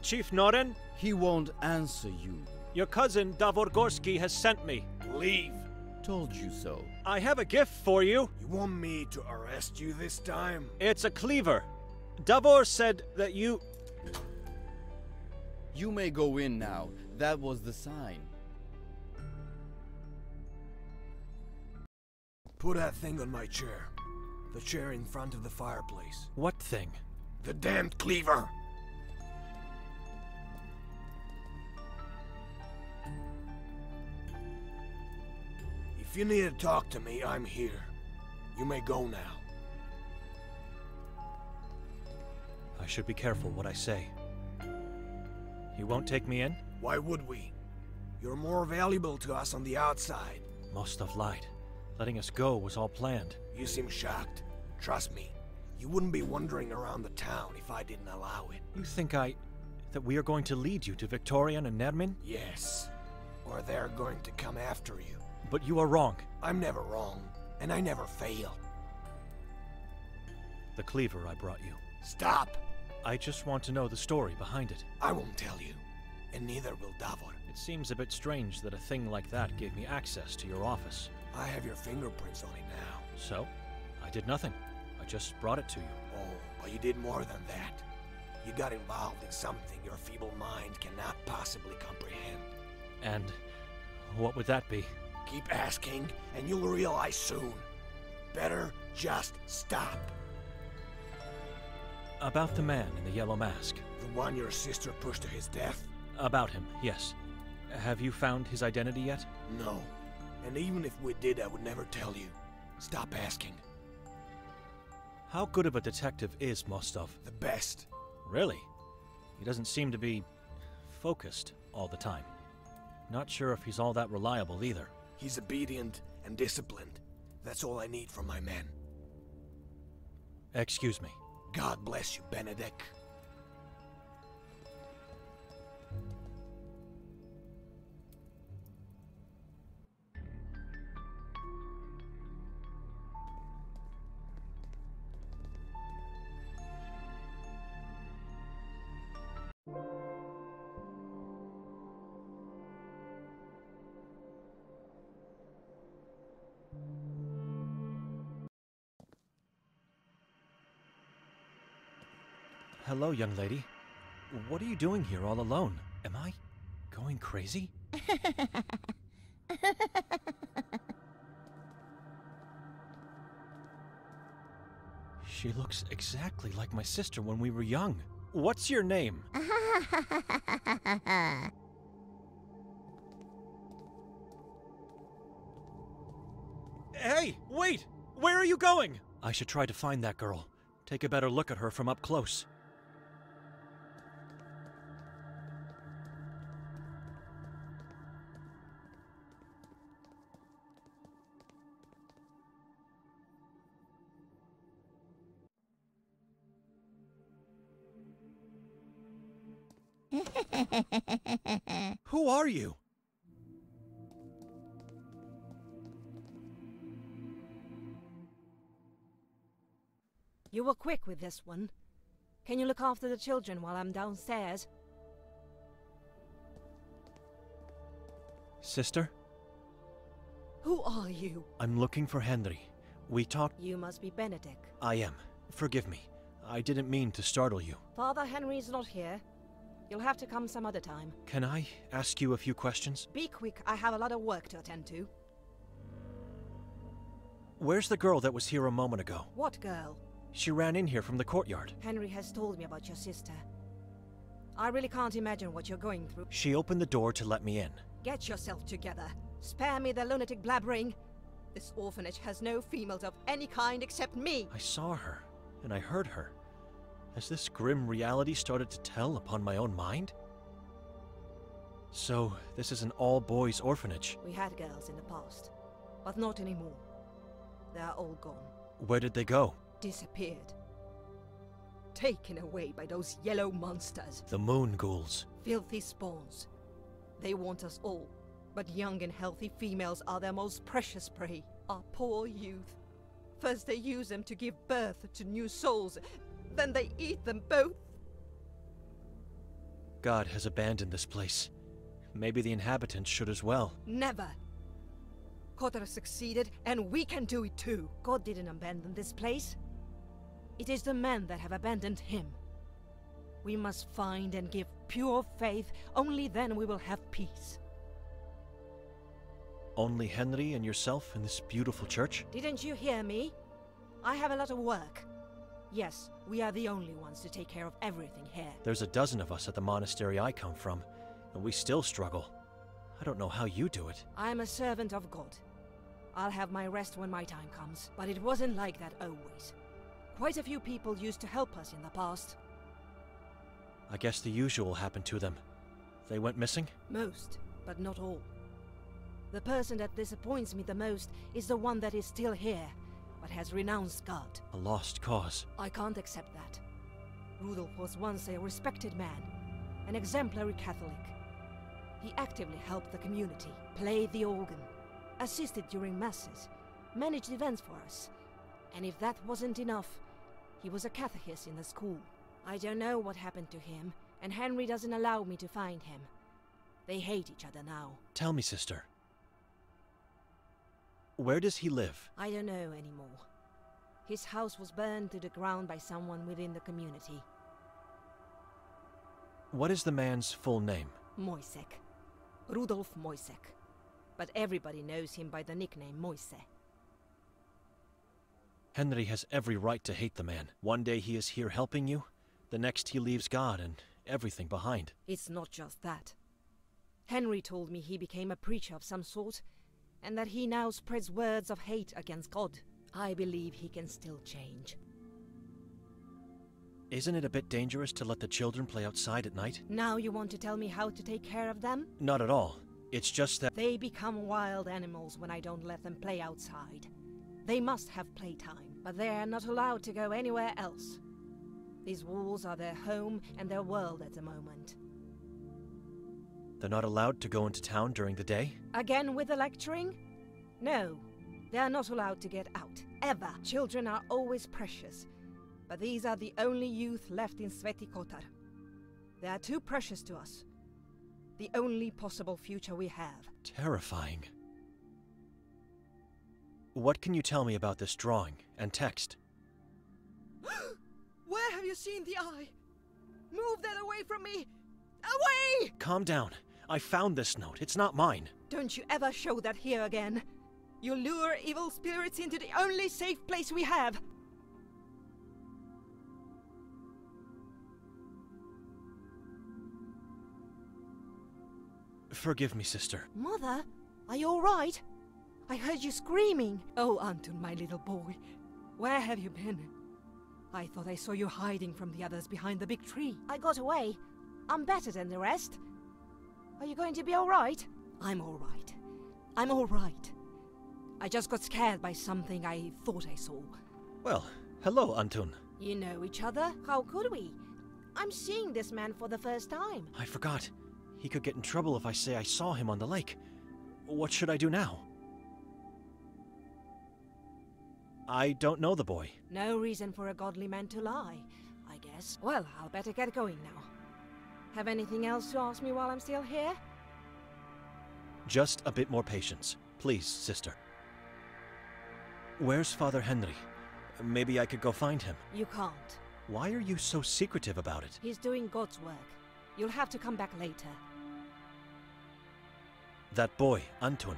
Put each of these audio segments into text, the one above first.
Chief Noren? He won't answer you. Your cousin Davorgorsky has sent me. Leave. Told you so. I have a gift for you. You want me to arrest you this time? It's a cleaver. Davor said that you... You may go in now. That was the sign. Put that thing on my chair. The chair in front of the fireplace. What thing? The damned cleaver! If you need to talk to me, I'm here. You may go now. I should be careful what I say. You won't take me in? Why would we? You're more valuable to us on the outside. Must have lied. Letting us go was all planned. You seem shocked. Trust me, you wouldn't be wandering around the town if I didn't allow it. You think that we are going to lead you to Victorian and Nermin? Yes. Or they're going to come after you. But you are wrong. I'm never wrong, and I never fail. The cleaver I brought you. Stop! I just want to know the story behind it. I won't tell you, and neither will Davor. It seems a bit strange that a thing like that gave me access to your office. I have your fingerprints on it now. So? I did nothing. I just brought it to you. Oh, but you did more than that. You got involved in something your feeble mind cannot possibly comprehend. And what would that be? Keep asking, and you'll realize soon. Better just stop. About the man in the yellow mask. The one your sister pushed to his death? About him, yes. Have you found his identity yet? No. And even if we did, I would never tell you. Stop asking. How good of a detective is Mostov? The best. Really? He doesn't seem to be focused all the time. Not sure if he's all that reliable either. He's obedient and disciplined. That's all I need from my men. Excuse me. God bless you, Benedek. Hello, young lady. What are you doing here all alone? Am I going crazy? She looks exactly like my sister when we were young. What's your name? Hey, wait! Where are you going? I should try to find that girl. Take a better look at her from up close. Who are you? You were quick with this one. Can you look after the children while I'm downstairs? Sister? Who are you? I'm looking for Henry. We talked— You must be Benedek. I am. Forgive me. I didn't mean to startle you. Father Henry's not here. You'll have to come some other time. Can I ask you a few questions? Be quick, I have a lot of work to attend to. Where's the girl that was here a moment ago? What girl? She ran in here from the courtyard. Henry has told me about your sister. I really can't imagine what you're going through. She opened the door to let me in. Get yourself together. Spare me the lunatic blabbering. This orphanage has no females of any kind except me. I saw her, and I heard her. Has this grim reality started to tell upon my own mind? So, this is an all-boys orphanage. We had girls in the past, but not anymore. They are all gone. Where did they go? Disappeared. Taken away by those yellow monsters. The moon ghouls. Filthy spawns. They want us all, but young and healthy females are their most precious prey. Our poor youth. First they use them to give birth to new souls, then they eat them both. God has abandoned this place. Maybe the inhabitants should as well. Never! Kotar succeeded, and we can do it too. God didn't abandon this place. It is the men that have abandoned him. We must find and give pure faith, only then we will have peace. Only Henry and yourself in this beautiful church? Didn't you hear me? I have a lot of work. Yes, we are the only ones to take care of everything here. There's a dozen of us at the monastery I come from, and we still struggle. I don't know how you do it. I am a servant of God. I'll have my rest when my time comes. But it wasn't like that always. Quite a few people used to help us in the past. I guess the usual happened to them. They went missing? Most, but not all. The person that disappoints me the most is the one that is still here, but has renounced God. A lost cause. I can't accept that. Rudolf was once a respected man, an exemplary Catholic. He actively helped the community, played the organ, assisted during masses, managed events for us. And if that wasn't enough, he was a catechist in the school. I don't know what happened to him, and Henry doesn't allow me to find him. They hate each other now. Tell me, sister. Where does he live? I don't know anymore. His house was burned to the ground by someone within the community. What is the man's full name? Moisek. Rudolf Moisek. But everybody knows him by the nickname Moise. Henry has every right to hate the man. One day he is here helping you, the next he leaves God and everything behind. It's not just that. Henry told me he became a preacher of some sort, and that he now spreads words of hate against God. I believe he can still change. Isn't it a bit dangerous to let the children play outside at night? Now you want to tell me how to take care of them? Not at all. It's just that... They become wild animals when I don't let them play outside. They must have playtime, but they are not allowed to go anywhere else. These walls are their home and their world at the moment. They're not allowed to go into town during the day? Again with the lecturing? No, they are not allowed to get out, ever. Children are always precious, but these are the only youth left in Sveti Kotar. They are too precious to us. The only possible future we have. Terrifying. What can you tell me about this drawing and text? Where have you seen the eye? Move that away from me! Away! Calm down. I found this note. It's not mine. Don't you ever show that here again. You lure evil spirits into the only safe place we have. Forgive me, sister. Mother, are you all right? I heard you screaming. Oh, Anton, my little boy. Where have you been? I thought I saw you hiding from the others behind the big tree. I got away. I'm better than the rest. Are you going to be all right? I'm all right. I'm all right. I just got scared by something I thought I saw. Well, hello, Anton. You know each other? How could we? I'm seeing this man for the first time. I forgot. He could get in trouble if I say I saw him on the lake. What should I do now? I don't know the boy. No reason for a godly man to lie, I guess. Well, I'll better get going now. Have anything else to ask me while I'm still here? Just a bit more patience. Please, sister. Where's Father Henry? Maybe I could go find him. You can't. Why are you so secretive about it? He's doing God's work. You'll have to come back later. That boy, Anton.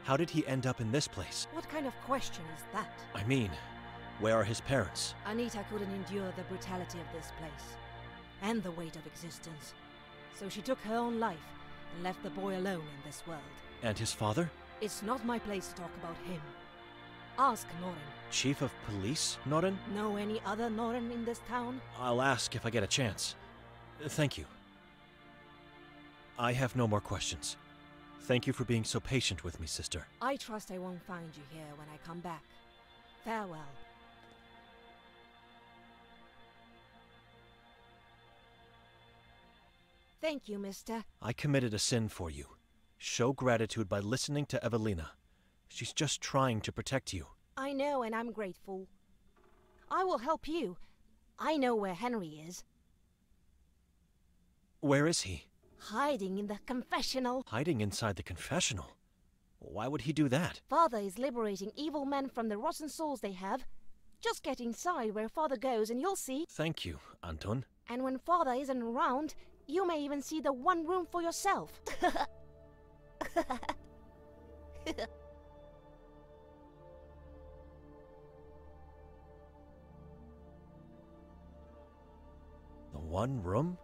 How did he end up in this place? What kind of question is that? I mean, where are his parents? Anita couldn't endure the brutality of this place, and the weight of existence. So she took her own life and left the boy alone in this world. And his father? It's not my place to talk about him. Ask Noren. Chief of Police, Noren? Know any other Noren in this town? I'll ask if I get a chance. Thank you. I have no more questions. Thank you for being so patient with me, sister. I trust I won't find you here when I come back. Farewell. Thank you, mister. I committed a sin for you. Show gratitude by listening to Evelina. She's just trying to protect you. I know, and I'm grateful. I will help you. I know where Henry is. Where is he? Hiding in the confessional. Hiding inside the confessional? Why would he do that? Father is liberating evil men from the rotten souls they have. Just get inside where Father goes and you'll see. Thank you, Anton. And when Father isn't around, you may even see the one room for yourself. The one room?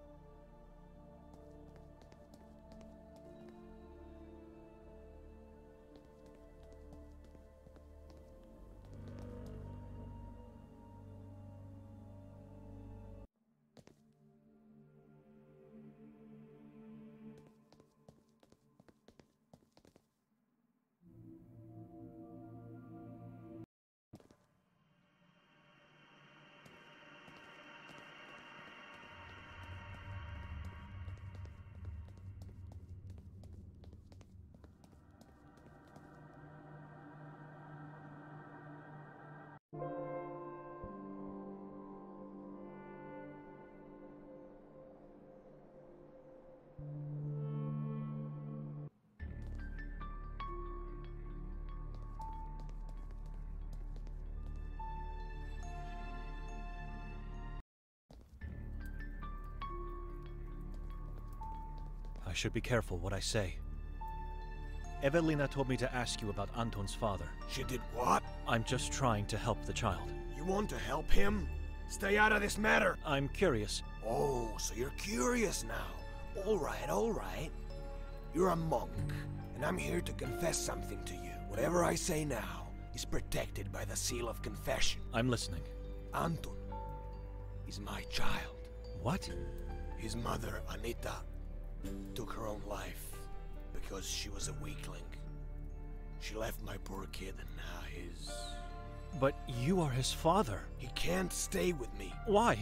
I should be careful what I say. Evelina told me to ask you about Anton's father. She did what? I'm just trying to help the child. You want to help him? Stay out of this matter. I'm curious. Oh, so you're curious now. All right. You're a monk, and I'm here to confess something to you. Whatever I say now is protected by the seal of confession. I'm listening. Anton is my child. What? His mother, Anita, took her own life because she was a weakling. She left my poor kid and now his... But you are his father. He can't stay with me. Why?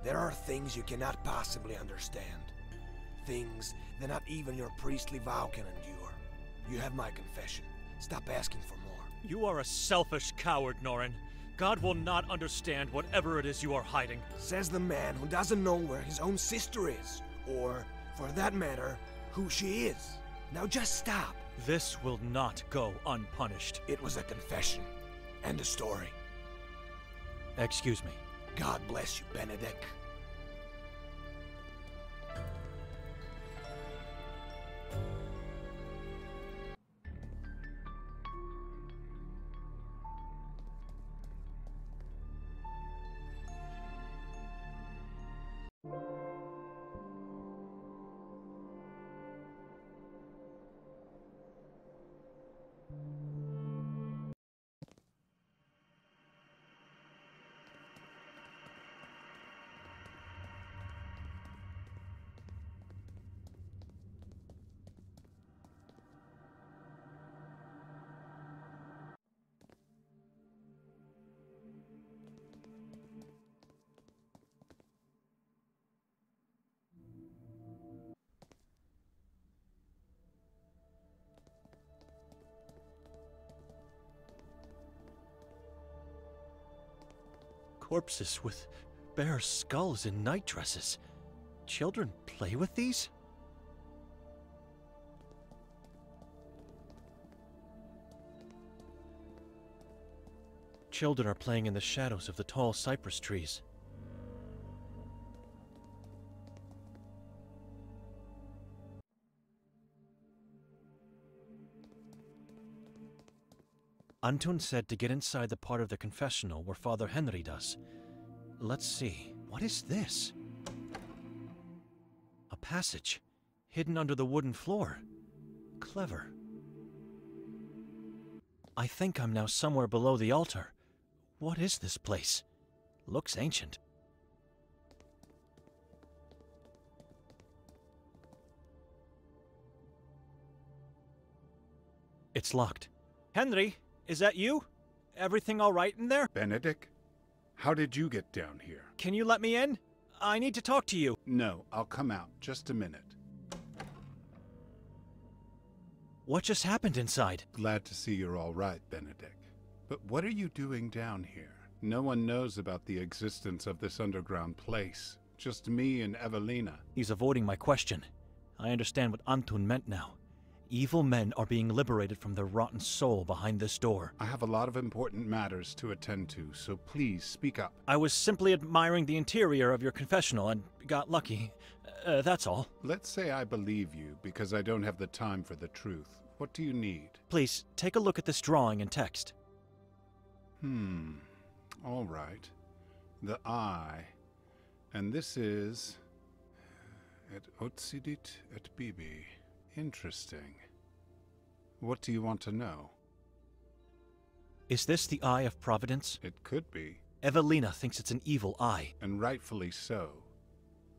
There are things you cannot possibly understand. Things that not even your priestly vow can endure. You have my confession. Stop asking for more. You are a selfish coward, Norin. God will not understand whatever it is you are hiding. Says the man who doesn't know where his own sister is. Or, for that matter, who she is. Now just stop. This will not go unpunished. It was a confession. And a story. Excuse me. God bless you, Benedek. Corpses with bare skulls and night dresses. Children play with these? Children are playing in the shadows of the tall cypress trees. Anton said to get inside the part of the confessional where Father Henry does. Let's see, what is this? A passage, hidden under the wooden floor. Clever. I think I'm now somewhere below the altar. What is this place? Looks ancient. It's locked. Henry! Is that you? Everything all right in there? Benedek? How did you get down here? Can you let me in? I need to talk to you. No, I'll come out. Just a minute. What just happened inside? Glad to see you're all right, Benedek. But what are you doing down here? No one knows about the existence of this underground place. Just me and Evelina. He's avoiding my question. I understand what Antun meant now. Evil men are being liberated from their rotten soul behind this door. I have a lot of important matters to attend to, so please speak up. I was simply admiring the interior of your confessional and got lucky. That's all. Let's say I believe you, because I don't have the time for the truth. What do you need? Please, take a look at this drawing and text. All right. The eye. And this is... Et occidit et bibi. Interesting. What do you want to know? Is this the Eye of Providence? It could be. Evelina thinks it's an evil eye. And rightfully so.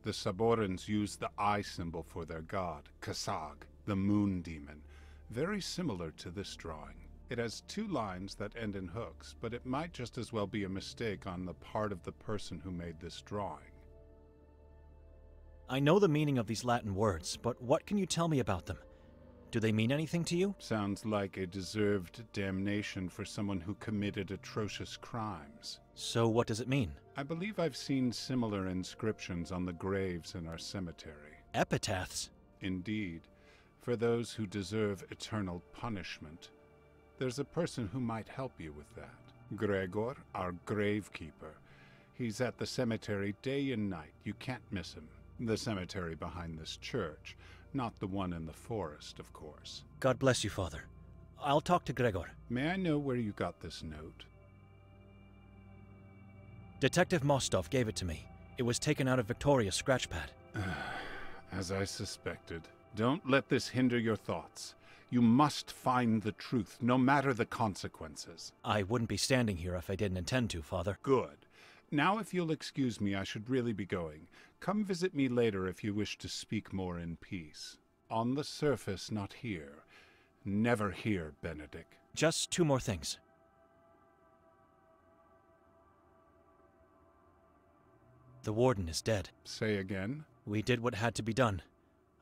The Saborans use the eye symbol for their god, Kasag, the moon demon, very similar to this drawing. It has 2 lines that end in hooks, but it might just as well be a mistake on the part of the person who made this drawing. I know the meaning of these Latin words, but what can you tell me about them? Do they mean anything to you? Sounds like a deserved damnation for someone who committed atrocious crimes. So what does it mean? I believe I've seen similar inscriptions on the graves in our cemetery. Epitaphs? Indeed, for those who deserve eternal punishment. There's a person who might help you with that. Gregor, our gravekeeper. He's at the cemetery day and night. You can't miss him. The cemetery behind this church, not the one in the forest, of course. God bless you, Father. I'll talk to Gregor. May I know where you got this note? Detective Mostov gave it to me. It was taken out of Victoria's scratchpad. As I suspected. Don't let this hinder your thoughts. You must find the truth, no matter the consequences. I wouldn't be standing here if I didn't intend to, Father. Good. Now, if you'll excuse me, I should really be going. Come visit me later if you wish to speak more in peace. On the surface, not here. Never here, Benedek. Just 2 more things. The warden is dead. Say again? We did what had to be done.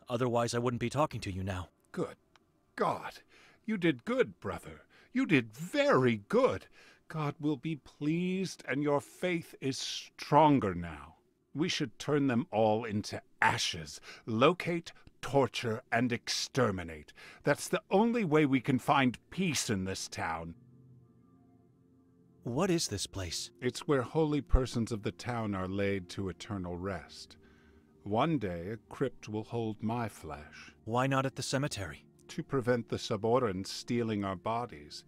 Otherwise, I wouldn't be talking to you now. Good God. You did good, brother. You did very good. God will be pleased, and your faith is stronger now. We should turn them all into ashes. Locate, torture, and exterminate. That's the only way we can find peace in this town. What is this place? It's where holy persons of the town are laid to eternal rest. One day, a crypt will hold my flesh. Why not at the cemetery? To prevent the Saborans stealing our bodies.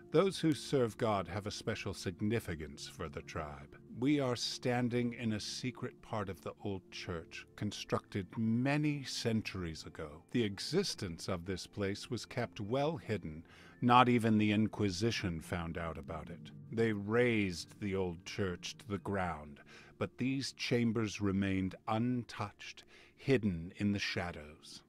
Those who serve God have a special significance for the tribe. We are standing in a secret part of the old church, constructed many centuries ago. The existence of this place was kept well hidden. Not even the Inquisition found out about it. They razed the old church to the ground, but these chambers remained untouched, hidden in the shadows.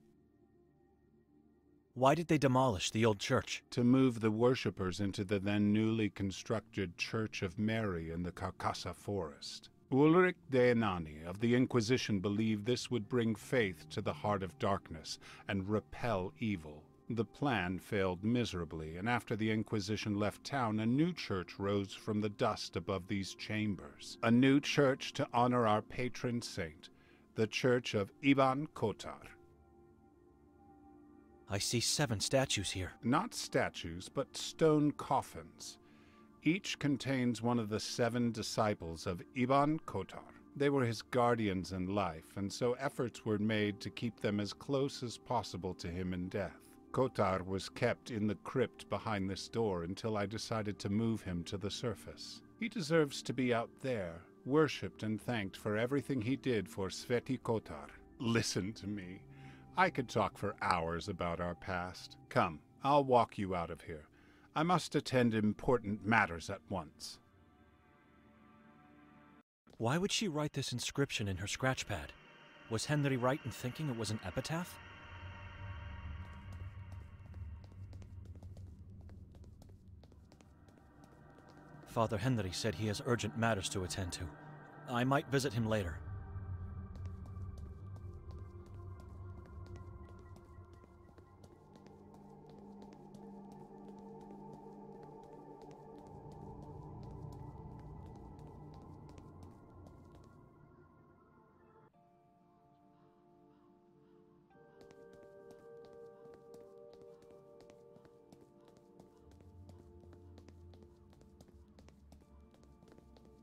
Why did they demolish the old church? To move the worshippers into the then newly constructed Church of Mary in the Carcassa forest. Ulrich de Enani of the Inquisition believed this would bring faith to the heart of darkness and repel evil. The plan failed miserably, and after the Inquisition left town, a new church rose from the dust above these chambers. A new church to honor our patron saint, the Church of Saint Kotar. I see 7 statues here. Not statues, but stone coffins. Each contains one of the 7 disciples of Saint Kotar. They were his guardians in life, and so efforts were made to keep them as close as possible to him in death. Kotar was kept in the crypt behind this door until I decided to move him to the surface. He deserves to be out there, worshipped and thanked for everything he did for Sveti Kotar. Listen to me. I could talk for hours about our past. Come, I'll walk you out of here. I must attend important matters at once. Why would she write this inscription in her scratchpad? Was Henry right in thinking it was an epitaph? Father Henry said he has urgent matters to attend to. I might visit him later.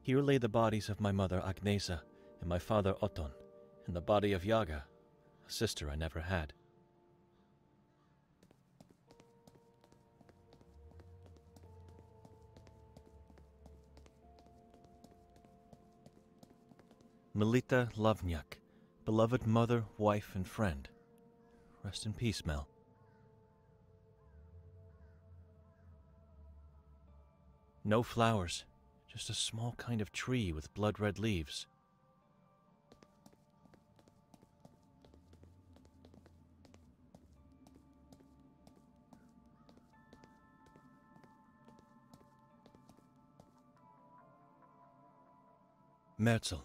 Here lay the bodies of my mother Agnesa and my father Oton, and the body of Yaga, a sister I never had. Melita Lavnyak, beloved mother, wife, and friend. Rest in peace, Mel. No flowers, just a small kind of tree with blood-red leaves. Merzel.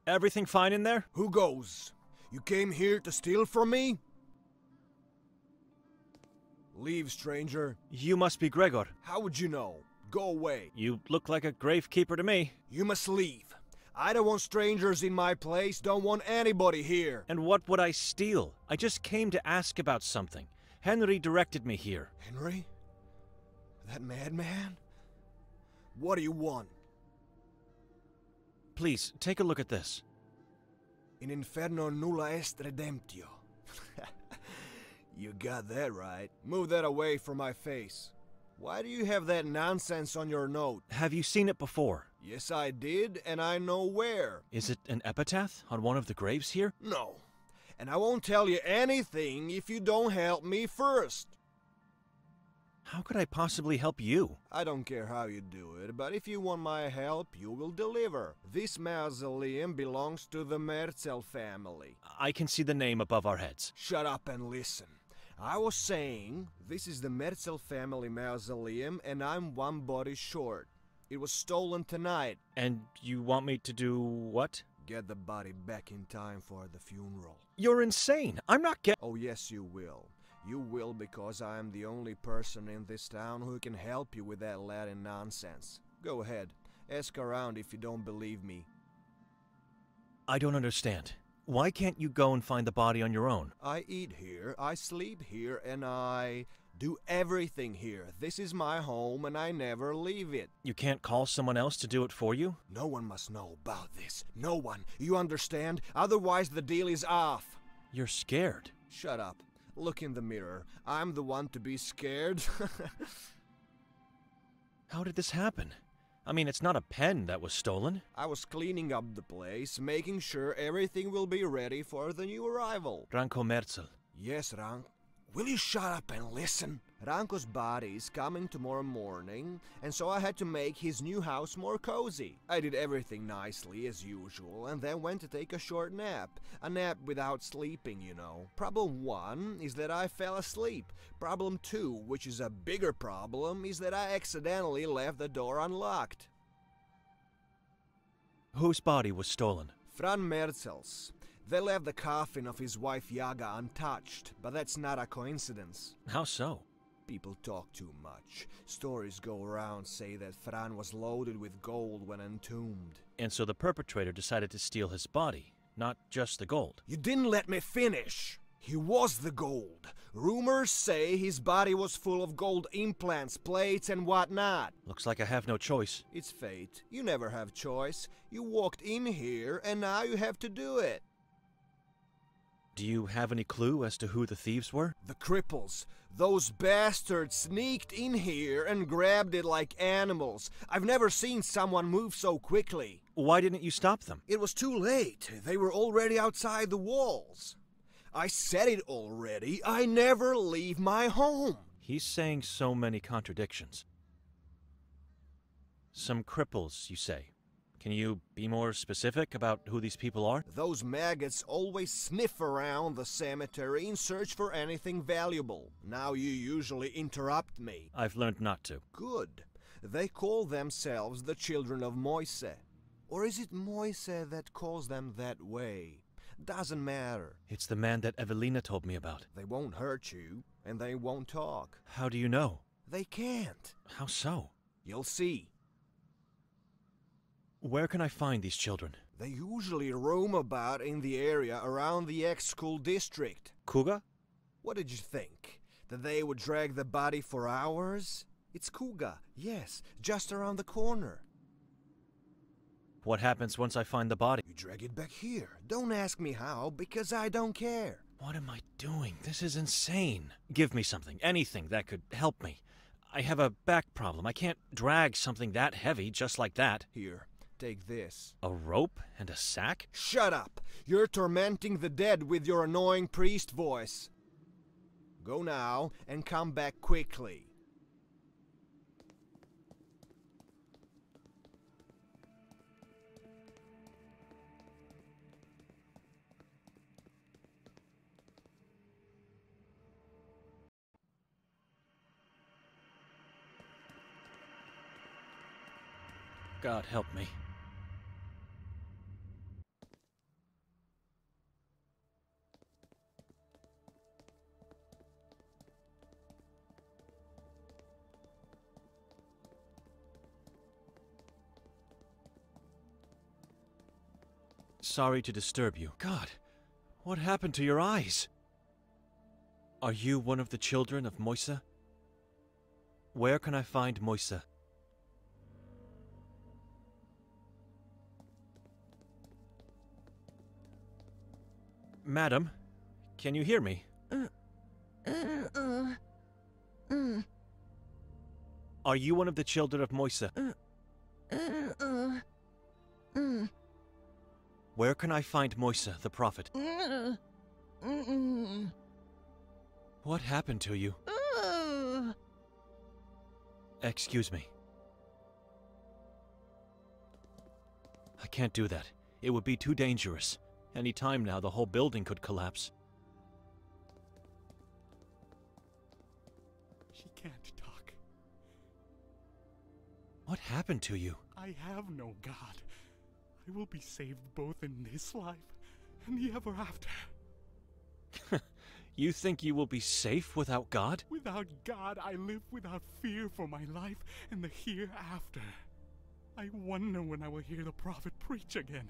Everything fine in there? Who goes? You came here to steal from me? Leave, stranger. You must be Gregor. How would you know? Go away. You look like a gravekeeper to me. You must leave. I don't want strangers in my place, don't want anybody here. And what would I steal? I just came to ask about something. Henry directed me here. Henry? That madman? What do you want? Please, take a look at this. In inferno nulla est redemptio. You got that right. Move that away from my face. Why do you have that nonsense on your note? Have you seen it before? Yes, I did, and I know where. Is it an epitaph on one of the graves here? No. And I won't tell you anything if you don't help me first. How could I possibly help you? I don't care how you do it, but if you want my help, you will deliver. This mausoleum belongs to the Merzel family. I can see the name above our heads. Shut up and listen. I was saying, this is the Merzel family mausoleum, and I'm one body short. It was stolen tonight. And you want me to do what? Get the body back in time for the funeral. You're insane. I'm not Oh, yes, you will. You will, because I am the only person in this town who can help you with that Latin nonsense. Go ahead. Ask around if you don't believe me. I don't understand. Why can't you go and find the body on your own? I eat here, I sleep here, and I do everything here. This is my home, and I never leave it. You can't call someone else to do it for you? No one must know about this. No one. You understand? Otherwise the deal is off. You're scared. Shut up. Look in the mirror. I'm the one to be scared. How did this happen? I mean, it's not a pen that was stolen. I was cleaning up the place, making sure everything will be ready for the new arrival. Ranko Merzel. Yes, Rank. Will you shut up and listen? Ranko's body is coming tomorrow morning, and so I had to make his new house more cozy. I did everything nicely, as usual, and then went to take a short nap. A nap without sleeping, you know. Problem 1 is that I fell asleep. Problem 2, which is a bigger problem, is that I accidentally left the door unlocked. Whose body was stolen? Fran Merzel's. They left the coffin of his wife Yaga untouched, but that's not a coincidence. How so? People talk too much. Stories go around say that Fran was loaded with gold when entombed. And so the perpetrator decided to steal his body, not just the gold. You didn't let me finish! He was the gold. Rumors say his body was full of gold implants, plates, and whatnot. Looks like I have no choice. It's fate. You never have choice. You walked in here, and now you have to do it. Do you have any clue as to who the thieves were? The cripples. Those bastards sneaked in here and grabbed it like animals. I've never seen someone move so quickly. Why didn't you stop them? It was too late. They were already outside the walls. I said it already. I never leave my home. He's saying so many contradictions. Some cripples, you say. Can you be more specific about who these people are? Those maggots always sniff around the cemetery in search for anything valuable. Now you usually interrupt me. I've learned not to. Good. They call themselves the children of Moise. Or is it Moise that calls them that way? Doesn't matter. It's the man that Evelina told me about. They won't hurt you, and they won't talk. How do you know? They can't. How so? You'll see. Where can I find these children? They usually roam about in the area around the ex-school district. Kuga? What did you think? That they would drag the body for hours? It's Kuga, yes, just around the corner. What happens once I find the body? You drag it back here. Don't ask me how, because I don't care. What am I doing? This is insane. Give me something, anything that could help me. I have a back problem. I can't drag something that heavy just like that. Here, take this. A rope and a sack? Shut up! You're tormenting the dead with your annoying priest voice. Go now, and come back quickly. God help me. Sorry to disturb you. God, what happened to your eyes? Are you one of the children of Moisa? Where can I find Moisa? Madam, can you hear me? Are you one of the children of Moisa? Where can I find Moisa, the prophet? What happened to you? Excuse me. I can't do that. It would be too dangerous. Any time now, the whole building could collapse. She can't talk. What happened to you? I have no God. I will be saved both in this life and the ever after. You think you will be safe without God? Without God, I live without fear for my life and the hereafter. I wonder when I will hear the prophet preach again.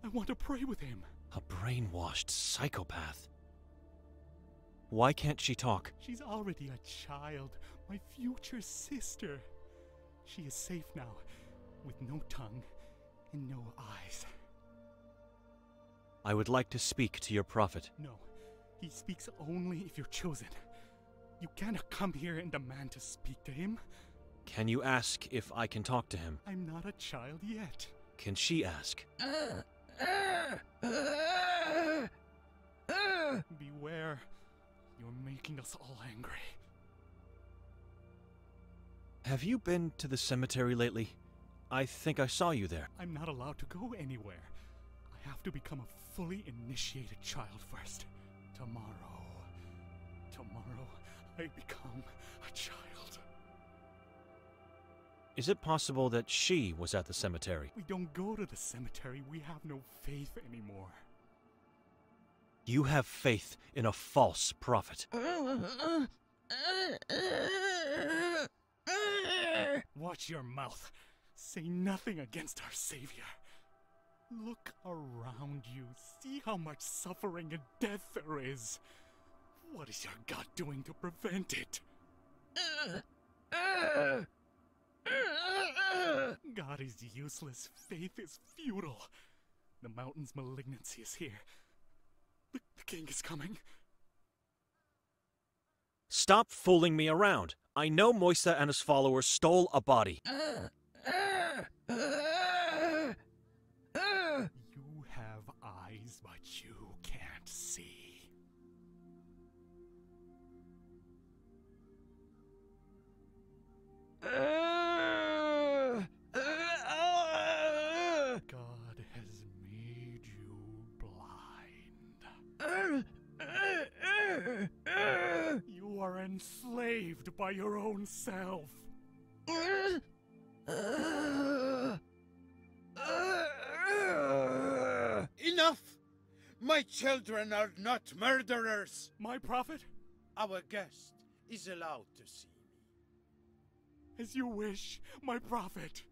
I want to pray with him. A brainwashed psychopath. Why can't she talk? She's already a child, my future sister. She is safe now, with no tongue and no eyes. I would like to speak to your prophet. No, he speaks only if you're chosen. You cannot come here and demand to speak to him. Can you ask if I can talk to him? I'm not a child yet. Can she ask? Beware. You're making us all angry. Have you been to the cemetery lately? I think I saw you there. I'm not allowed to go anywhere. I have to become a fully initiated child first. Tomorrow, I become a child. Is it possible that she was at the cemetery? We don't go to the cemetery. We have no faith anymore. You have faith in a false prophet. Watch your mouth. Say nothing against our Savior. Look around you. See how much suffering and death there is. What is your God doing to prevent it? God is useless. Faith is futile. The mountain's malignancy is here. The king is coming. Stop fooling me around. I know Moisa and his followers stole a body. You have eyes, but you can't see. God has made you blind. You are enslaved by your own self. Enough! My children are not murderers! My prophet, Our guest is allowed to see me. as you wish, my prophet.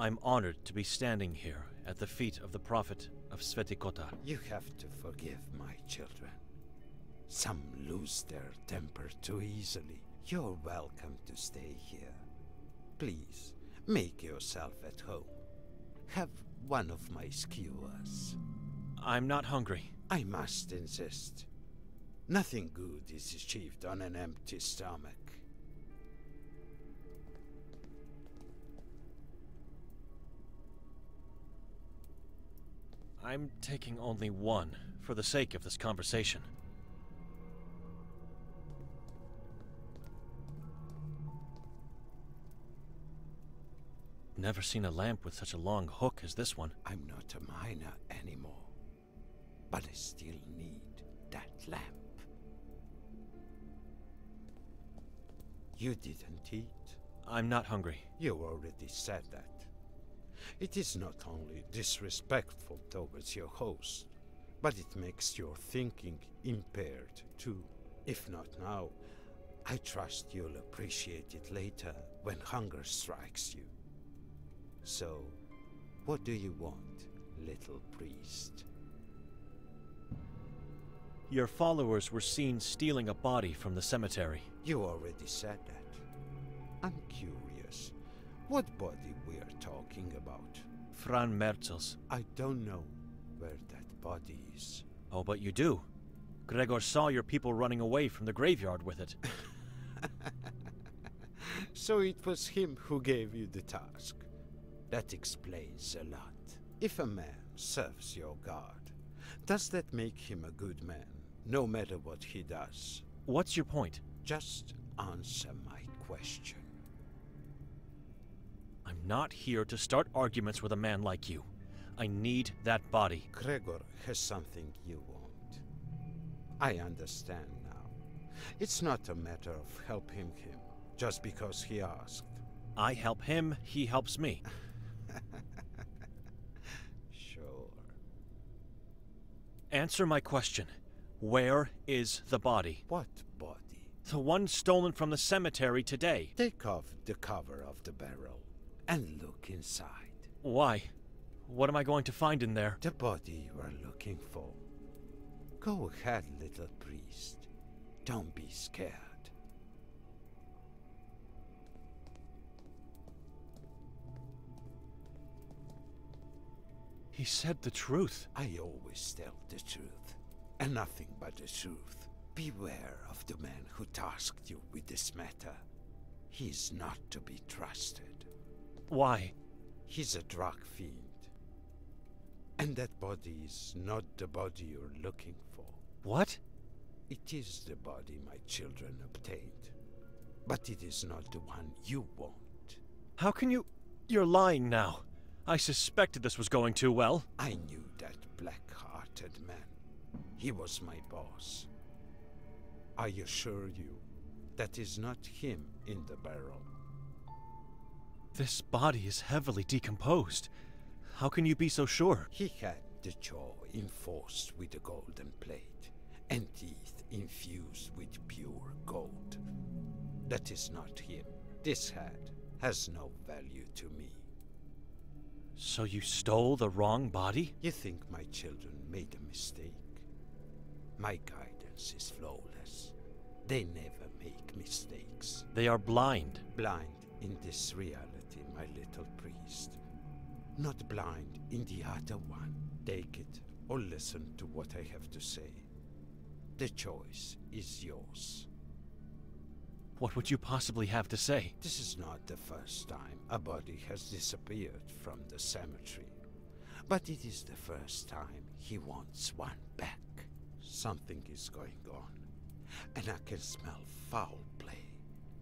I'm honored to be standing here at the feet of the prophet of Sveti Kotar. You have to forgive my children. Some lose their temper too easily. You're welcome to stay here. Please, make yourself at home. Have one of my skewers. I'm not hungry. I must insist. Nothing good is achieved on an empty stomach. I'm taking only one, for the sake of this conversation. Never seen a lamp with such a long hook as this one. I'm not a miner anymore, but I still need that lamp. You didn't eat? I'm not hungry. You already said that. It is not only disrespectful towards your host, but it makes your thinking impaired too. If not now, I trust you'll appreciate it later when hunger strikes you. So, what do you want, little priest? Your followers were seen stealing a body from the cemetery. You already said that. I'm curious. What body we're talking about? Fran Merzel's. I don't know where that body is. Oh, but you do. Gregor saw your people running away from the graveyard with it. So it was him who gave you the task. That explains a lot. If a man serves your god, does that make him a good man, no matter what he does? What's your point? Just answer my question. I'm not here to start arguments with a man like you. I need that body. Gregor has something you want. I understand now. It's not a matter of helping him, just because he asked. I help him, he helps me. Sure. Answer my question. Where is the body? What body? The one stolen from the cemetery today. Take off the cover of the barrel and look inside. Why? What am I going to find in there? The body you are looking for. Go ahead, little priest. Don't be scared. He said the truth. I always tell the truth, and nothing but the truth. Beware of the man who tasked you with this matter. He is not to be trusted. Why? He's a drug fiend. And that body is not the body you're looking for. What? It is the body my children obtained. But it is not the one you want. How can you... You're lying now. I suspected this was going too well. I knew that black-hearted man. He was my boss. I assure you, that is not him in the barrel. This body is heavily decomposed. How can you be so sure? He had the jaw enforced with a golden plate, and teeth infused with pure gold. That is not him. This head has no value to me. So you stole the wrong body? You think my children made a mistake? My guidance is flawless. They never make mistakes. They are blind. Blind in this reality, my little priest. Not blind in the other one. Take it or listen to what I have to say. The choice is yours. What would you possibly have to say? This is not the first time a body has disappeared from the cemetery. But it is the first time he wants one back. Something is going on, and I can smell foul play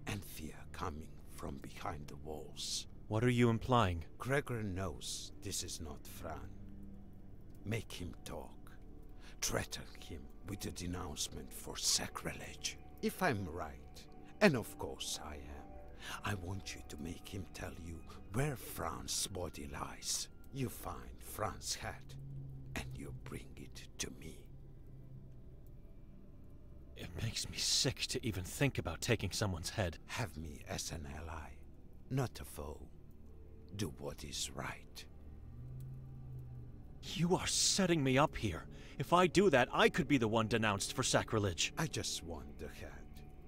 and fear coming from behind the walls. What are you implying? Gregor knows this is not Fran. Make him talk. Threaten him with a denouncement for sacrilege. If I'm right, and of course I am, I want you to make him tell you where Fran's body lies. You find Fran's head, and you bring it to me. It makes me sick to even think about taking someone's head. Have me as an ally, not a foe. Do what is right. You are setting me up here. If I do that, I could be the one denounced for sacrilege. I just want the head.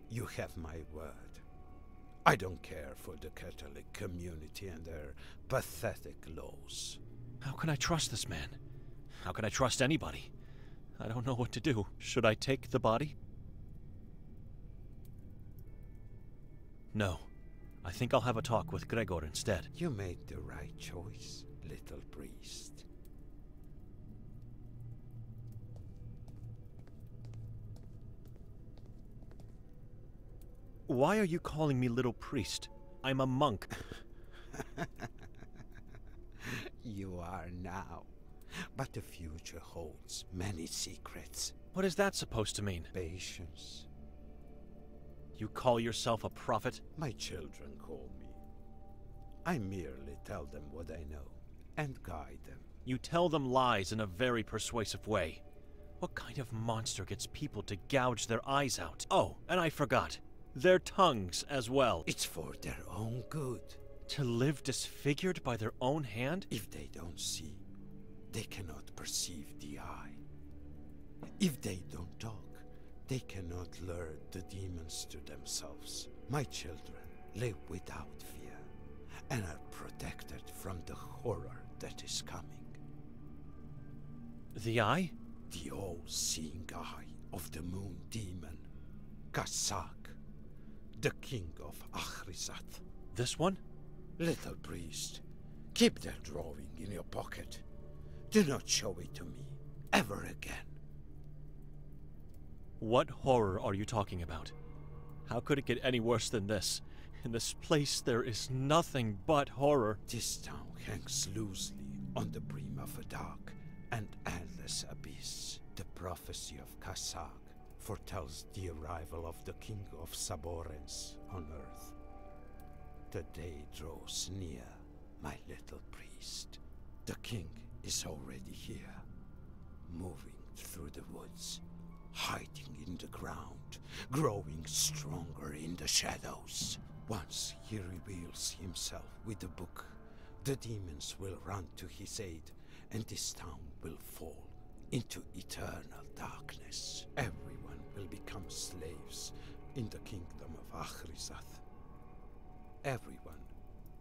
You have my word. I don't care for the Catholic community and their pathetic laws. How can I trust this man? How can I trust anybody? I don't know what to do. Should I take the body? No. I think I'll have a talk with Gregor instead. You made the right choice, little priest. Why are you calling me little priest? I'm a monk. You are now. But the future holds many secrets. What is that supposed to mean? Patience. You call yourself a prophet? My children call me. I merely tell them what I know and guide them. You tell them lies in a very persuasive way. What kind of monster gets people to gouge their eyes out? Oh, and I forgot. Their tongues as well. It's for their own good. To live disfigured by their own hand? If they don't see, they cannot perceive the eye. If they don't talk, they cannot lure the demons to themselves. My children live without fear and are protected from the horror that is coming. The eye? The all-seeing eye of the moon demon, Kasag, the king of Achrizath. This one? Little priest, keep that drawing in your pocket. Do not show it to me ever again. What horror are you talking about? How could it get any worse than this? In this place there is nothing but horror. This town hangs loosely on the brim of a dark and endless abyss. The prophecy of Kasag foretells the arrival of the king of Saborens on earth. The day draws near, my little priest. The king is already here, moving through the woods, hiding in the ground, growing stronger in the shadows. Once he reveals himself with the book, the demons will run to his aid, and this town will fall into eternal darkness. Everyone will become slaves in the kingdom of Achrizath. Everyone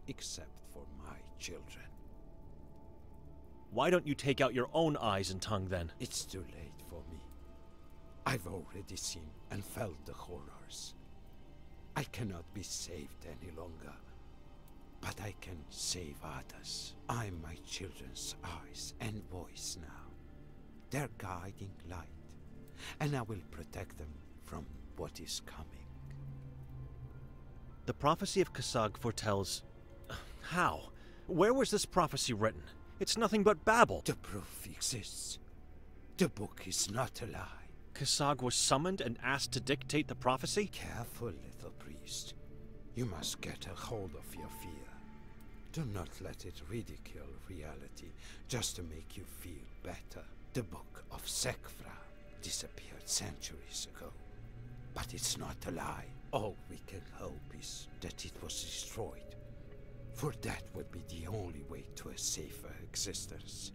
except for my children. Why don't you take out your own eyes and tongue then? It's too late for me. I've already seen and felt the horrors. I cannot be saved any longer, but I can save others. I'm my children's eyes and voice now. Their guiding light, and I will protect them from what is coming. The prophecy of Kasag foretells... How? Where was this prophecy written? It's nothing but babble. The proof exists. The book is not a lie. Kasag was summoned and asked to dictate the prophecy? Careful, little priest. You must get a hold of your fear. Do not let it ridicule reality just to make you feel better. The book of Sekfra disappeared centuries ago. But it's not a lie. All we can hope is that it was destroyed, for that would be the only way to a safer existence.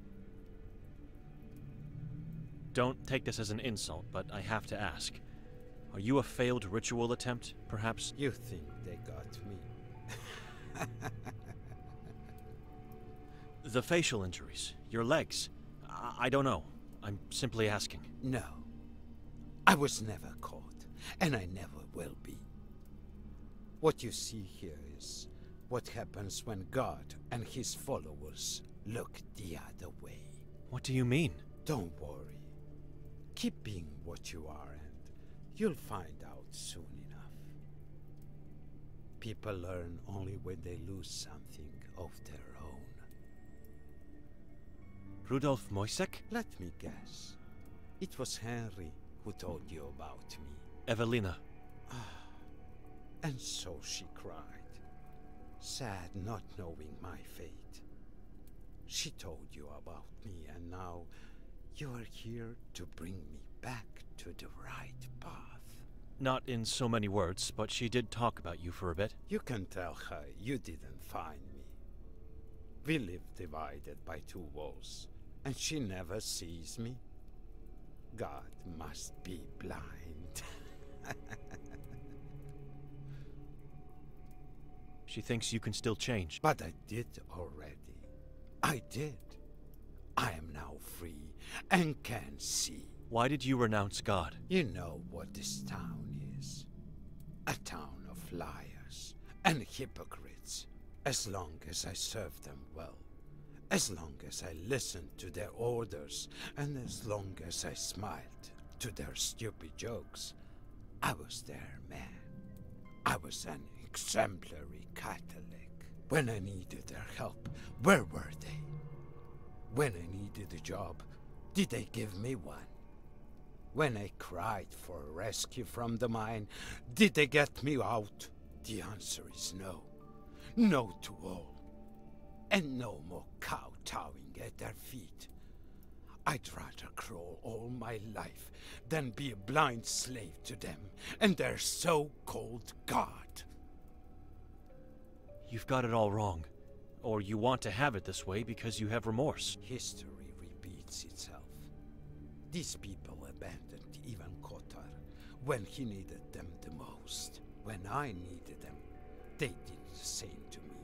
Don't take this as an insult, but I have to ask. Are you a failed ritual attempt, perhaps? You think they got me? The facial injuries, your legs. I don't know. I'm simply asking. No. I was never caught, and I never will be. What you see here is what happens when God and his followers look the other way. What do you mean? Don't worry. Keep being what you are, and you'll find out soon enough. People learn only when they lose something of their own. Rudolf Moisek? Let me guess. It was Henry who told you about me. Evelina. And so she cried, sad not knowing my fate. She told you about me, and now you are here to bring me back to the right path. Not in so many words, but she did talk about you for a bit. You can tell her you didn't find me. We live divided by two walls, and she never sees me. God must be blind. She thinks you can still change. But I did already. I did. I am now free and can see. Why did you renounce God? You know what this town is. A town of liars and hypocrites. As long as I served them well, as long as I listened to their orders, and as long as I smiled to their stupid jokes, I was their man. I was an exemplary Catholic. When I needed their help, where were they? When I needed a job, did they give me one? When I cried for rescue from the mine, did they get me out? The answer is no. No to all. And no more kowtowing at their feet. I'd rather crawl all my life than be a blind slave to them and their so-called God. You've got it all wrong. Or you want to have it this way because you have remorse. History repeats itself. These people abandoned even Kotar when he needed them the most. When I needed them, they did the same to me.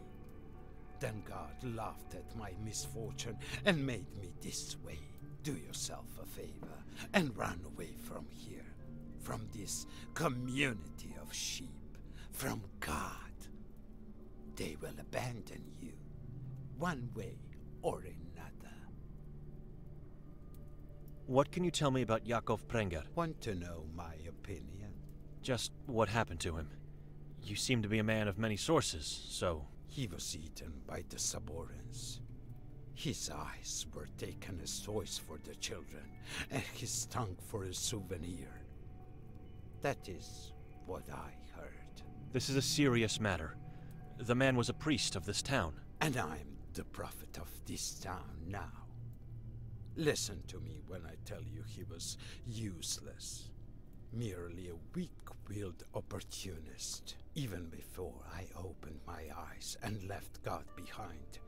Then God laughed at my misfortune and made me this way. Do yourself a favor and run away from here, from this community of sheep, from God. They will abandon you, one way or another. What can you tell me about Yakov Prenger? Want to know my opinion? Just what happened to him. You seem to be a man of many sources, so... He was eaten by the Saborans. His eyes were taken as toys for the children, and his tongue for a souvenir. That is what I heard. This is a serious matter. The man was a priest of this town. And I'm the prophet of this town now. Listen to me when I tell you he was useless. Merely a weak-willed opportunist. Even before I opened my eyes and left God behind,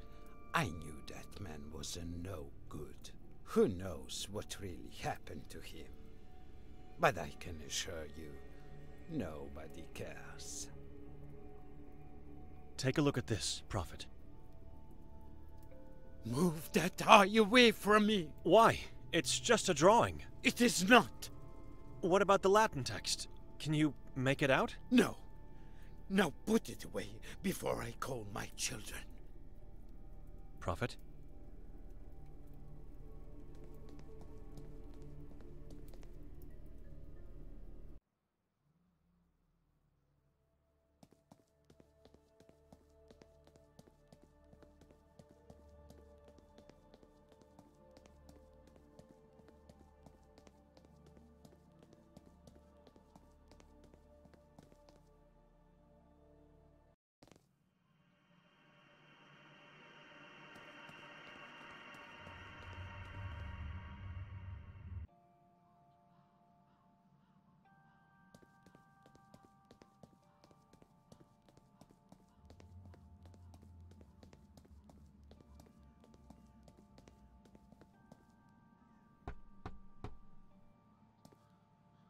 I knew that man was a no good. Who knows what really happened to him? But I can assure you, nobody cares. Take a look at this, Prophet. Move that eye away from me! Why? It's just a drawing. It is not! What about the Latin text? Can you make it out? No. Now put it away before I call my children. Prophet?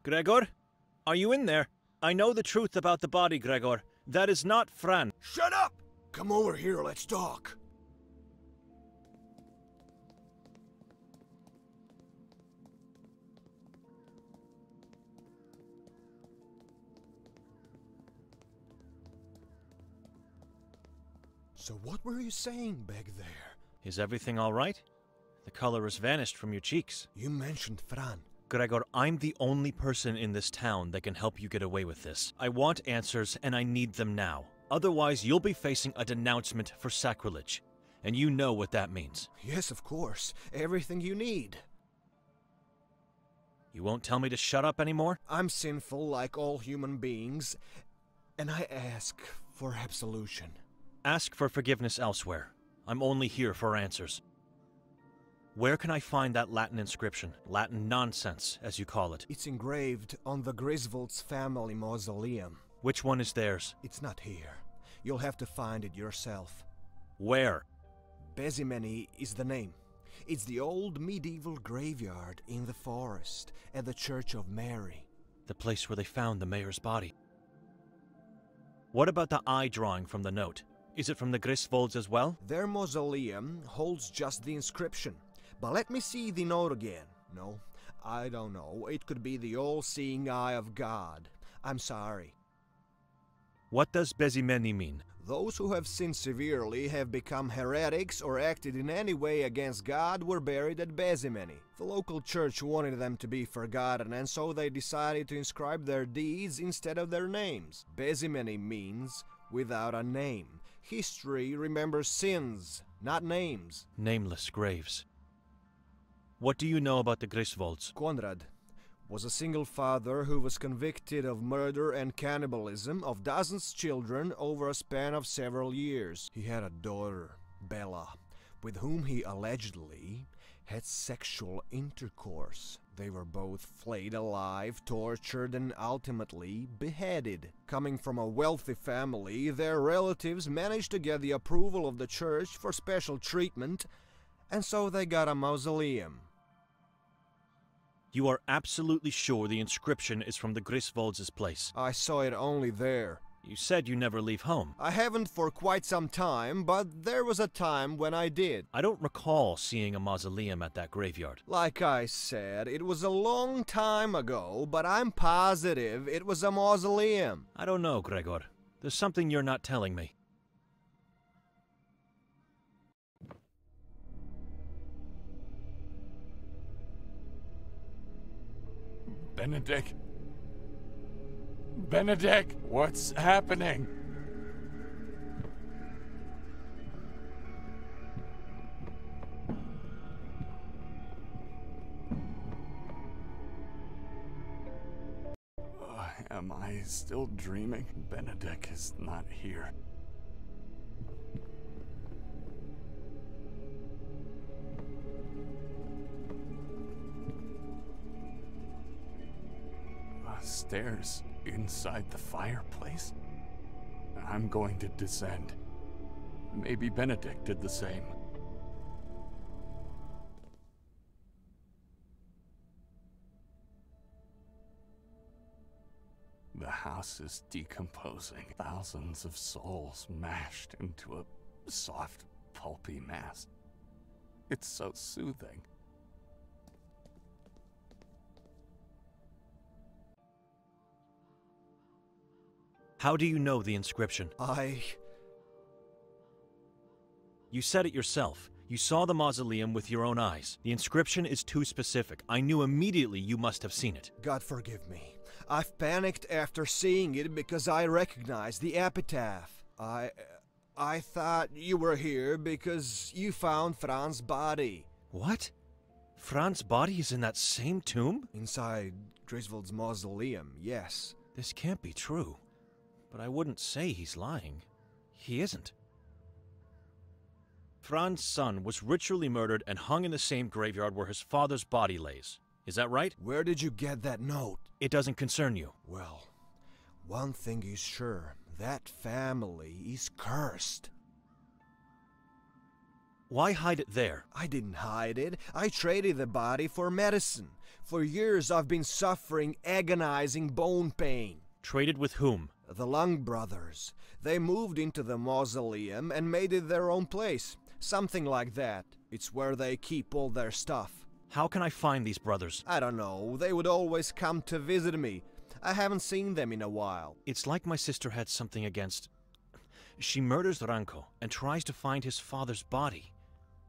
Gregor? Are you in there? I know the truth about the body, Gregor. That is not Fran. Shut up! Come over here, let's talk. So what were you saying back there? Is everything all right? The color has vanished from your cheeks. You mentioned Fran. Gregor, I'm the only person in this town that can help you get away with this. I want answers, and I need them now. Otherwise, you'll be facing a denouncement for sacrilege. And you know what that means. Yes, of course. Everything you need. You won't tell me to shut up anymore? I'm sinful like all human beings, and I ask for absolution. Ask for forgiveness elsewhere. I'm only here for answers. Where can I find that Latin inscription? Latin nonsense, as you call it. It's engraved on the Griswold's family mausoleum. Which one is theirs? It's not here. You'll have to find it yourself. Where? Bezimeni is the name. It's the old medieval graveyard in the forest at the Church of Mary. The place where they found the mayor's body. What about the eye drawing from the note? Is it from the Griswolds as well? Their mausoleum holds just the inscription. But let me see the note again. No, I don't know. It could be the all-seeing eye of God. I'm sorry. What does Bezimeni mean? Those who have sinned severely, have become heretics, or acted in any way against God were buried at Bezimeni. The local church wanted them to be forgotten, and so they decided to inscribe their deeds instead of their names. Bezimeni means without a name. History remembers sins, not names. Nameless graves. What do you know about the Griswolds? Konrad was a single father who was convicted of murder and cannibalism of dozens of children over a span of several years. He had a daughter, Bella, with whom he allegedly had sexual intercourse. They were both flayed alive, tortured, and ultimately beheaded. Coming from a wealthy family, their relatives managed to get the approval of the church for special treatment, and so they got a mausoleum. You are absolutely sure the inscription is from the Griswolds' place? I saw it only there. You said you never leave home. I haven't for quite some time, but there was a time when I did. I don't recall seeing a mausoleum at that graveyard. Like I said, it was a long time ago, but I'm positive it was a mausoleum. I don't know, Gregor. There's something you're not telling me. Benedek? Benedek, what's happening? Am I still dreaming? Benedek is not here. Stairs inside the fireplace? I'm going to descend. Maybe Benedek did the same. The house is decomposing. Thousands of souls mashed into a soft, pulpy mass. It's so soothing. How do you know the inscription? You said it yourself. You saw the mausoleum with your own eyes. The inscription is too specific. I knew immediately you must have seen it. God forgive me. I've panicked after seeing it because I recognized the epitaph. I thought you were here because you found Fran's body. What? Fran's body is in that same tomb? Inside Griswold's mausoleum, yes. This can't be true. But I wouldn't say he's lying. He isn't. Fran's son was ritually murdered and hung in the same graveyard where his father's body lays. Is that right? Where did you get that note? It doesn't concern you. Well, one thing is sure. That family is cursed. Why hide it there? I didn't hide it. I traded the body for medicine. For years I've been suffering agonizing bone pain. Traded with whom? The Lung brothers. They moved into the mausoleum and made it their own place. Something like that. It's where they keep all their stuff. How can I find these brothers? I don't know. They would always come to visit me. I haven't seen them in a while. It's like my sister had something against... She murders Ranko and tries to find his father's body.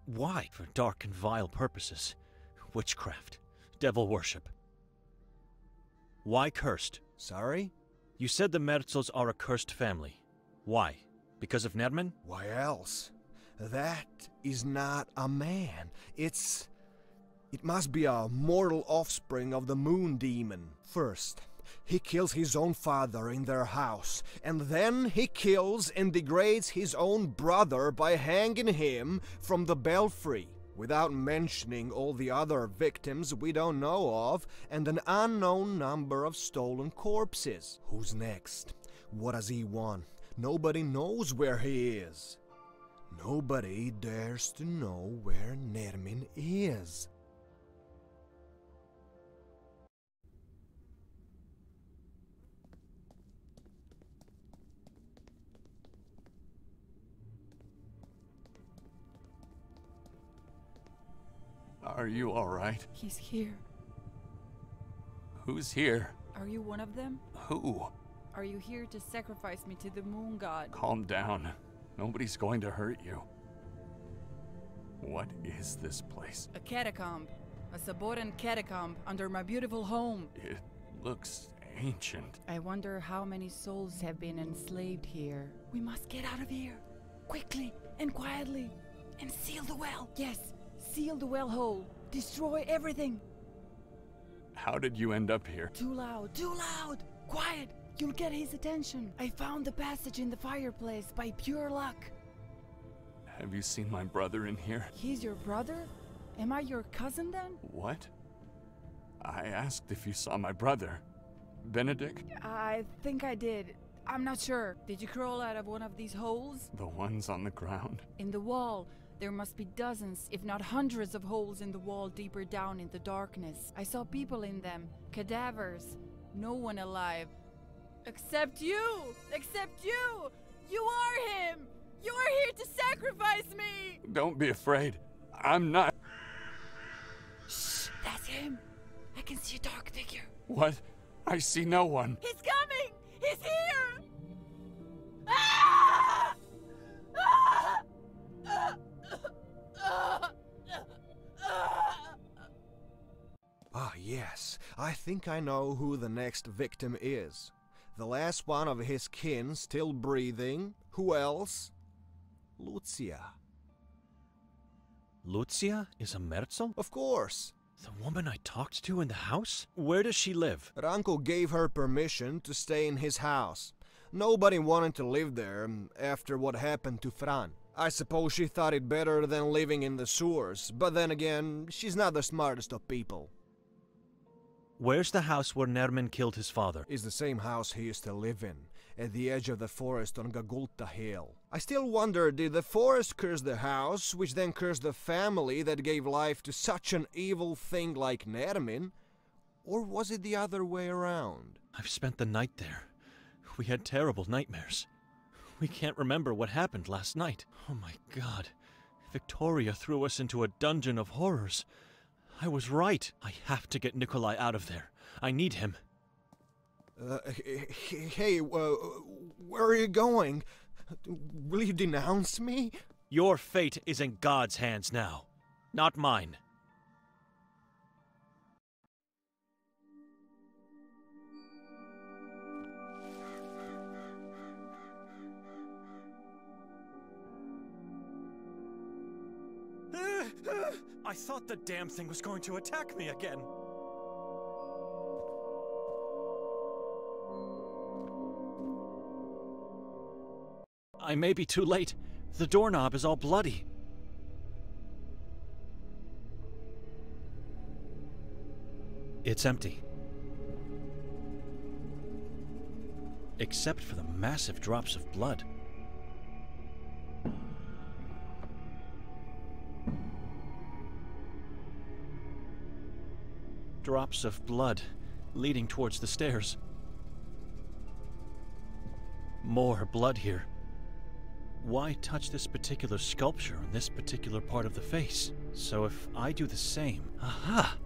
Why? For dark and vile purposes. Witchcraft. Devil worship. Why cursed? Sorry? You said the Merzels are a cursed family. Why? Because of Nerman? Why else? That is not a man. It must be a mortal offspring of the moon demon. First, he kills his own father in their house, and then he kills and degrades his own brother by hanging him from the belfry. Without mentioning all the other victims we don't know of, and an unknown number of stolen corpses. Who's next? What does he want? Nobody knows where he is. Nobody dares to know where Nermin is. Are you all right? He's here. Who's here? Are you one of them? Who? Are you here to sacrifice me to the moon god? Calm down. Nobody's going to hurt you. What is this place? A catacomb. A Saboran catacomb under my beautiful home. It looks ancient. I wonder how many souls have been enslaved here. We must get out of here. Quickly and quietly. And seal the well. Yes, seal the well hole. Destroy everything. How did you end up here? Too loud, too loud. Quiet. You'll get his attention. I found the passage in the fireplace by pure luck. Have you seen my brother in here? He's your brother? Am I your cousin then? What? I asked if you saw my brother. Benedek? I think I did. I'm not sure. Did you crawl out of one of these holes? The ones on the ground? In the wall. There must be dozens, if not hundreds of holes in the wall deeper down in the darkness. I saw people in them. Cadavers. No one alive. Except you! Except you! You are him! You are here to sacrifice me! Don't be afraid. I'm not. Shh! That's him! I can see a dark figure. What? I see no one. He's coming! He's here! Ah! Ah! Ah, yes. I think I know who the next victim is. The last one of his kin still breathing. Who else? Lucia. Lucia is a Merzel? Of course. The woman I talked to in the house? Where does she live? Ranko gave her permission to stay in his house. Nobody wanted to live there after what happened to Fran. I suppose she thought it better than living in the sewers, but then again, she's not the smartest of people. Where's the house where Nermin killed his father? It's the same house he used to live in, at the edge of the forest on Gagulta Hill. I still wonder, did the forest curse the house, which then cursed the family that gave life to such an evil thing like Nermin? Or was it the other way around? I've spent the night there. We had terrible nightmares. We can't remember what happened last night. Oh my God. Victoria threw us into a dungeon of horrors. I was right. I have to get Nikolay out of there. I need him. Hey, where are you going? Will you denounce me? Your fate is in God's hands now, not mine. I thought the damn thing was going to attack me again. I may be too late. The doorknob is all bloody. It's empty. Except for the massive drops of blood. Drops of blood leading towards the stairs. More blood here. Why touch this particular sculpture on this particular part of the face? So if I do the same... Aha!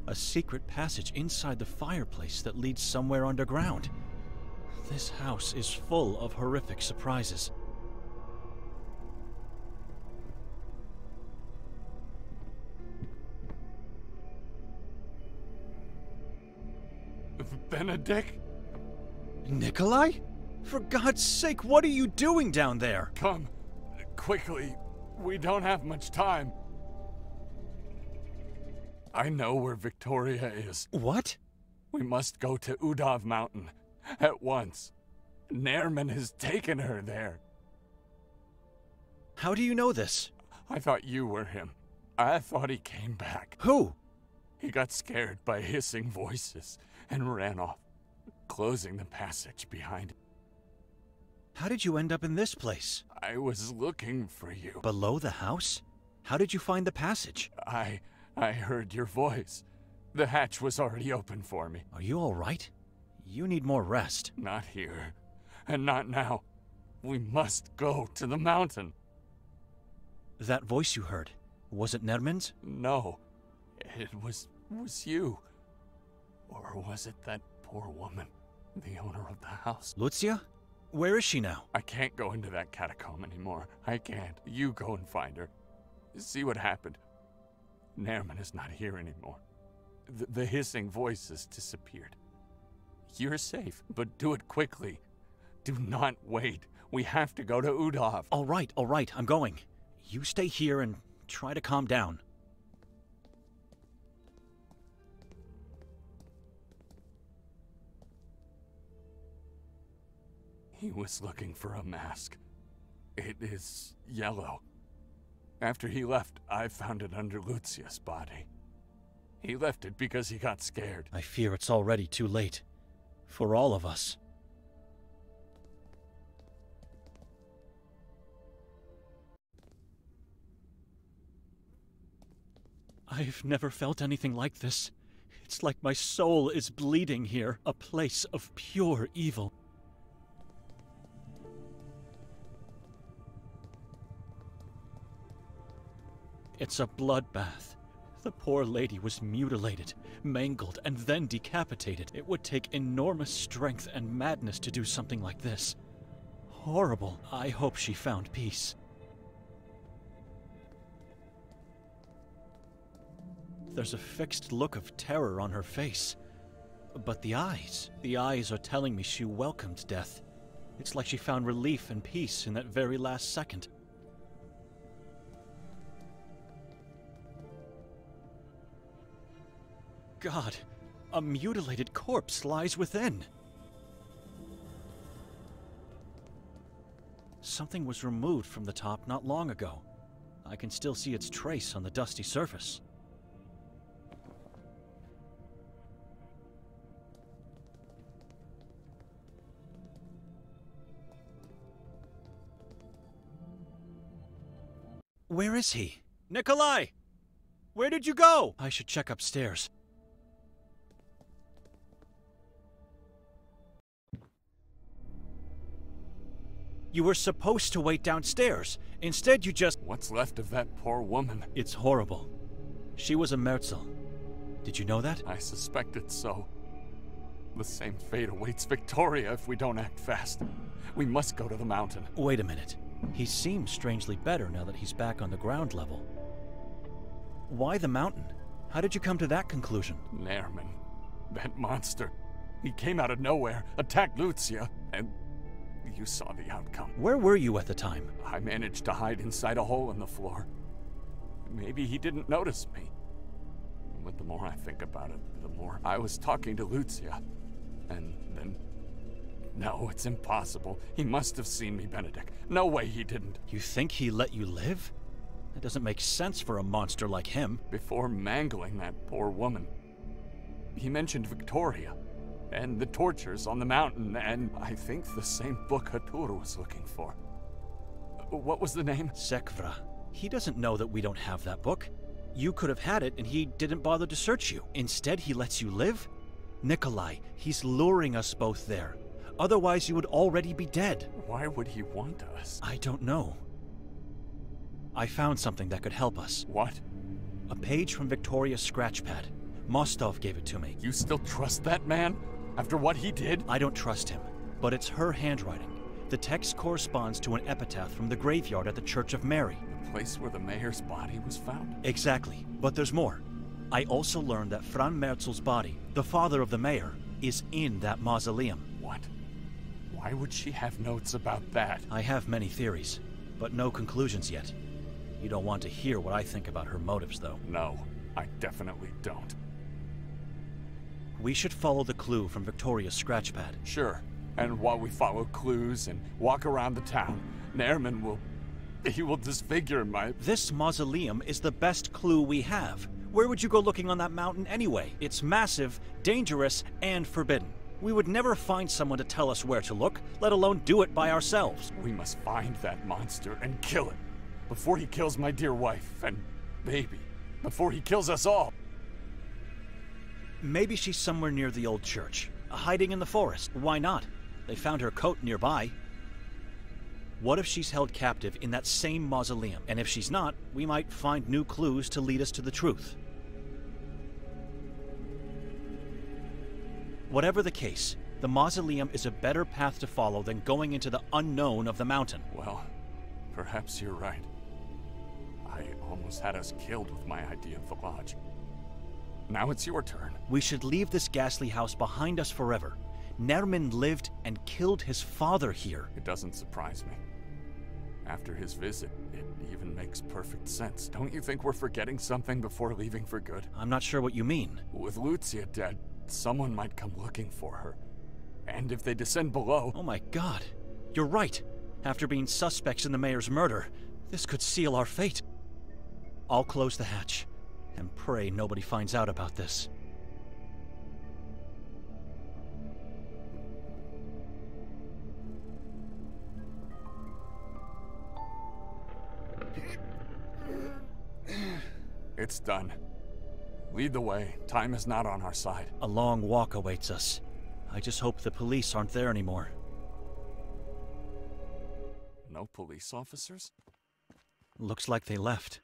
A secret passage inside the fireplace that leads somewhere underground. This house is full of horrific surprises. Benedek? Nikolay? For God's sake, what are you doing down there? Come, quickly. We don't have much time. I know where Victoria is. What? We must go to Udav Mountain. At once. Nermin has taken her there. How do you know this? I thought you were him. I thought he came back. Who? He got scared by hissing voices and ran off, closing the passage behind him. How did you end up in this place? I was looking for you. Below the house? How did you find the passage? I heard your voice. The hatch was already open for me. Are you all right? You need more rest. Not here. And not now. We must go to the mountain. That voice you heard, was it Nermin's? No. It was you. Or was it that poor woman, the owner of the house? Lucia? Where is she now? I can't go into that catacomb anymore. I can't. You go and find her. See what happened. Nermin is not here anymore. The hissing voice has disappeared. You're safe, but do it quickly. Do not wait. We have to go to Udav. All right, I'm going. You stay here and try to calm down. He was looking for a mask. It is yellow. After he left, I found it under Lucia's body. He left it because he got scared. I fear it's already too late. For all of us. I've never felt anything like this. It's like my soul is bleeding here, a place of pure evil. It's a bloodbath. The poor lady was mutilated, mangled, and then decapitated. It would take enormous strength and madness to do something like this. Horrible. I hope she found peace. There's a fixed look of terror on her face. But the eyes are telling me she welcomed death. It's like she found relief and peace in that very last second. God, a mutilated corpse lies within. Something was removed from the top not long ago. I can still see its trace on the dusty surface. Where is he? Nikolay! Where did you go? I should check upstairs. You were supposed to wait downstairs. Instead, you just... What's left of that poor woman? It's horrible. She was a Merzel. Did you know that? I suspected so. The same fate awaits Victoria if we don't act fast. We must go to the mountain. Wait a minute. He seems strangely better now that he's back on the ground level. Why the mountain? How did you come to that conclusion? Nermin. That monster. He came out of nowhere, attacked Lucia, and... you saw the outcome. Where were you at the time? I managed to hide inside a hole in the floor. Maybe he didn't notice me. But the more I think about it, the more I was talking to Lucia. And then... No, it's impossible. He must have seen me, Benedek. No way he didn't. You think he let you live? That doesn't make sense for a monster like him. Before mangling that poor woman, he mentioned Victoria. And the tortures on the mountain, and I think the same book Hatur was looking for. What was the name? Sekvra. He doesn't know that we don't have that book. You could have had it and he didn't bother to search you. Instead, he lets you live? Nikolay, he's luring us both there. Otherwise, you would already be dead. Why would he want us? I don't know. I found something that could help us. What? A page from Victoria's scratchpad. Mostov gave it to me. You still trust that man? After what he did? I don't trust him, but it's her handwriting. The text corresponds to an epitaph from the graveyard at the Church of Mary. The place where the mayor's body was found? Exactly, but there's more. I also learned that Fran Merzel's body, the father of the mayor, is in that mausoleum. What? Why would she have notes about that? I have many theories, but no conclusions yet. You don't want to hear what I think about her motives, though. No, I definitely don't. We should follow the clue from Victoria's scratchpad. Sure. And while we follow clues and walk around the town, Nermin will disfigure my... This mausoleum is the best clue we have. Where would you go looking on that mountain anyway? It's massive, dangerous, and forbidden. We would never find someone to tell us where to look, let alone do it by ourselves. We must find that monster and kill it. Before he kills my dear wife and baby. Before he kills us all. Maybe she's somewhere near the old church, hiding in the forest. Why not? They found her coat nearby. What if she's held captive in that same mausoleum? And if she's not, we might find new clues to lead us to the truth. Whatever the case, the mausoleum is a better path to follow than going into the unknown of the mountain. Well, perhaps you're right. I almost had us killed with my idea of the lodge. Now it's your turn. We should leave this ghastly house behind us forever. Nermin lived and killed his father here. It doesn't surprise me. After his visit, it even makes perfect sense. Don't you think we're forgetting something before leaving for good? I'm not sure what you mean. With Lucia dead, someone might come looking for her. And if they descend below... Oh my god. You're right. After being suspects in the mayor's murder, this could seal our fate. I'll close the hatch, and pray nobody finds out about this. It's done. Lead the way. Time is not on our side. A long walk awaits us. I just hope the police aren't there anymore. No police officers? Looks like they left.